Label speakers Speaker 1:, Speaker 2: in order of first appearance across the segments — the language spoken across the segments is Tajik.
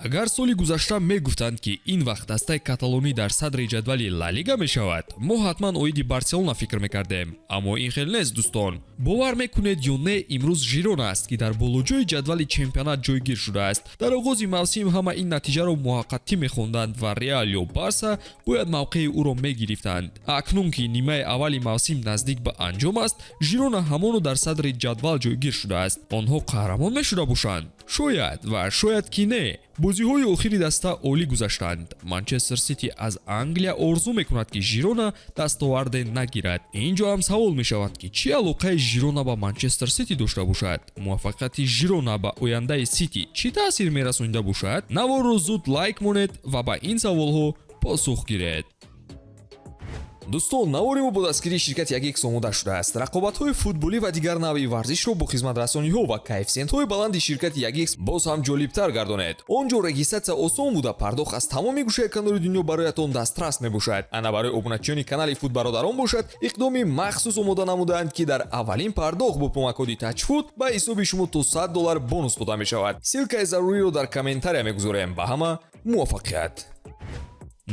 Speaker 1: агар соли гузашта мегуфтанд ки ин вақт дастаи каталонӣ дар садри ҷадвали ла лига мешавад, мо ҳатман оиди барселона фикр мекардем, аммо ин хел нест дӯстон. бовар мекунед ё не, имрӯз жирона аст ки дар болоҷои ҷадвали чемпионат ҷойгир шудааст. дар оғози мавсим ҳама ин натиҷаро муваққатӣ мехонданд ва реал ё барса бояд мавқеи ӯро мегирифтанд. акнун ки нимаи аввали мавсим наздик ба анҷом аст, жирона ҳамоно дар садри ҷадвал ҷойгир шудааст. онҳо қаҳрамон мешуда бошанд? шояд ва шояд ки не. бозиҳои охири даста олӣ гузаштанд. манчестер сити аз англия орзу мекунад ки жирона дастоварде нагирад. инҷо ҳам савол мешавад ки чӣ алоқаи жирона ба манчестер сити дошта бошад? муваффақияти жирона ба ояндаи сити чӣ таъсир мерасонида бошад? наворро зуд лайк монед ва ба ин саволҳо посух гиред. дӯстон, навори мо бо дастгирии ширкати Ягекс омода шудааст. рақобатҳои футболӣ ва дигар навъи варзишро бо хизматрасониҳо ва коэффициентҳои баланди ширкати Ягекс боз ҳам ҷолибтар гардонед. он ҷо регистрация осон буда, пардохт аз тамоми гӯшаи канори дунё бароятон дастрас мебошад. ана барои обуначиёни канали Футбародарон бошад, иқдоми махсус омода намудаанд ки дар аввалин пардохт бо промокоди Touchfoot ба ҳисоби шумо то $100 бонус дода мешавад. силкаи заруриро дар комментария мегузорем. ба ҳама муваффақият.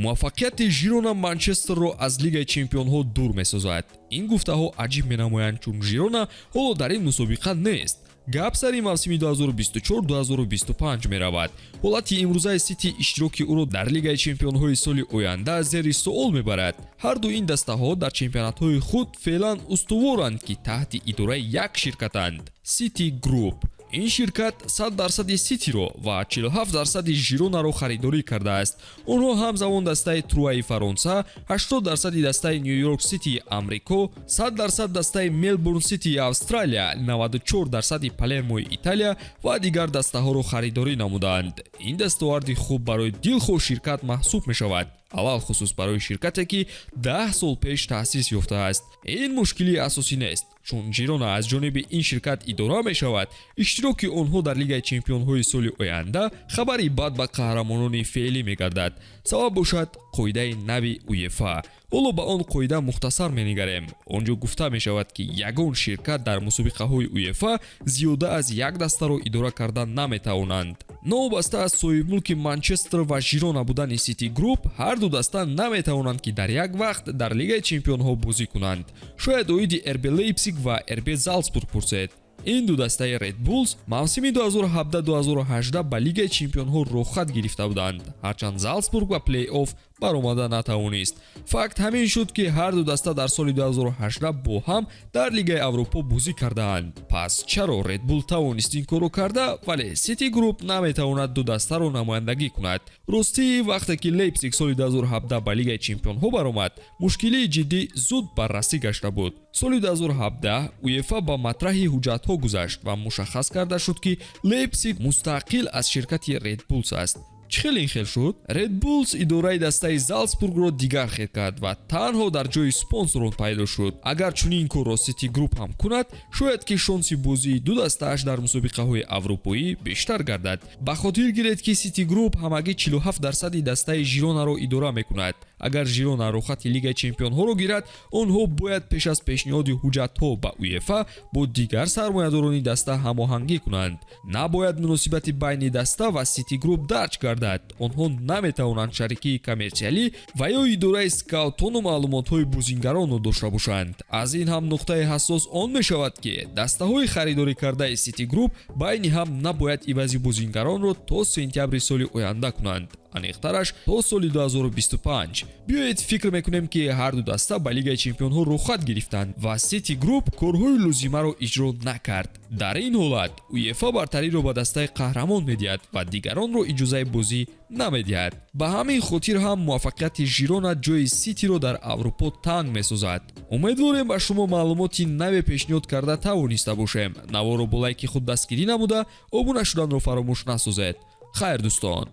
Speaker 1: муваффақияти жирона манчестерро аз лигаи чемпионҳо дур месозад. ин гуфтаҳо аҷиб менамоянд, чун жирона ҳоло дар ин мусобиқа нест. гап сари мавсими 2024-2025 меравад. ҳолати имрӯзаи сити иштироки ӯро дар лигаи чемпионҳои соли оянда зери суол мебарад. ҳарду ин дастаҳо дар чемпионатҳои худ феълан устуворанд ки таҳти идораи як ширкатанд, City Group. ин ширкат 100% ситиро ва 47% жиронаро харидорӣ кардааст. онҳо ҳамзамон дастаи Труаи Фаронса, 80% дастаи Нью-Йорк Ситии Амрико, 100% дастаи Мелбурн Ситии Австралия, 94% Палермои Италия ва дигар дастаҳоро харидорӣ намудаанд. ин дастоварди хуб барои дилхоҳ ширкат маҳсуб мешавад, аввал хусус барои ширкате ки 10 сол пеш таъсис ёфтааст. ин мушкили асосӣ нест, чун жирона аз ҷониби ин ширкат идора мешавад. иштироки онҳо дар лигаи чемпионҳои соли оянда хабари бад ба қаҳрамонони феълӣ мегардад. сабаб бошад қоидаи нави УЕФА. ҳоло ба он қоида мухтасар менигарем. он ҷо гуфта мешавад ки ягон ширкат дар мусобиқаҳои УЕФА зиёда аз як дастаро идора карда наметавонанд. новобаста аз соҳибмулки Манчестер ва жирона будани City Group, ҳарду даста наметавонанд ки дар як вақт дар лигаи чемпионҳо бозӣ кунанд. шояд оиди RB Leipzig ва RB Salzburg пурсед. ин ду дастаи Red Bulls мавсими 2017-2018 ба лигаи чемпионҳо рохат гирифта буданд, ҳарчанд Залцбург ба плей-офф баромада натавонист. факт ҳамин шуд ки ҳарду даста дар соли 2018 бо ҳам дар лигаи Аврупо бозӣ кардаанд. пас чаро Red Bull тавонист ин корро карда, вале City Group наметавонад ду дастаро намояндагӣ кунад? ростӣ, вақте ки Leipzig соли 2017 ба лигаи чемпионҳо баромад, мушкилии ҷиддӣ зуд баррасӣ гашта буд. соли 2017 УЕФА ба матраҳи ҳуҷҷатҳо гузашт ва мушаххас карда шуд ки Leipzig мустақил аз ширкати Red Bulls аст. чӣ хел ин хел шуд? Red Bulls идораи дастаи Залцбургро дигар хел кард ва танҳо дар ҷои спонсорон пайдо шуд. агар чунин корро City Group ҳам кунад, шояд ки шонси бозии ду дастааш дар мусобиқаҳои аврупоӣ бештар гардад. ба хотир гиред ки City Group ҳамагӣ 47% дастаи жиронаро идора мекунад. агар жирона рохати лигаи чемпионҳоро гирад, онҳо бояд пеш аз пешниҳоди ҳуҷҷатҳо ба УЕФА бо дигар сармоядорони даста ҳамоҳангӣ кунанд. набояд муносибати байни даста ва City Group дарҷ гардад. онҳо наметавонанд шарикии коммерсиалӣ ва ё идораи скаутону маълумотҳои бузингаронро дошта бошанд. аз ин ҳам нуқтаи ҳассос он мешавад ки дастаҳои харидорӣ кардаи City Group байни ҳам набояд ивази бузингаронро то сентябри соли оянда кунанд, аниқтараш то соли 2025. биёед фикр мекунем ки ҳарду даста ба лигаи чемпионҳо рохат гирифтанд ва City Group корҳои лозимаро иҷро накард. дар ин ҳолат УЕФА бартариро ба дастаи қаҳрамон медиҳад ва дигаронро иҷозаи бозӣ намедиҳад. ба ҳамин хотир ҳам муваффақияти жирона ҷои Ситиро дар Аврупо танг месозад. умедворем ба шумо маълумоти наве пешниҳод карда тавониста бошем. наворро бо лайки худ дастгирӣ намуда, обуна шуданро фаромӯш насозед. хайр дӯстон.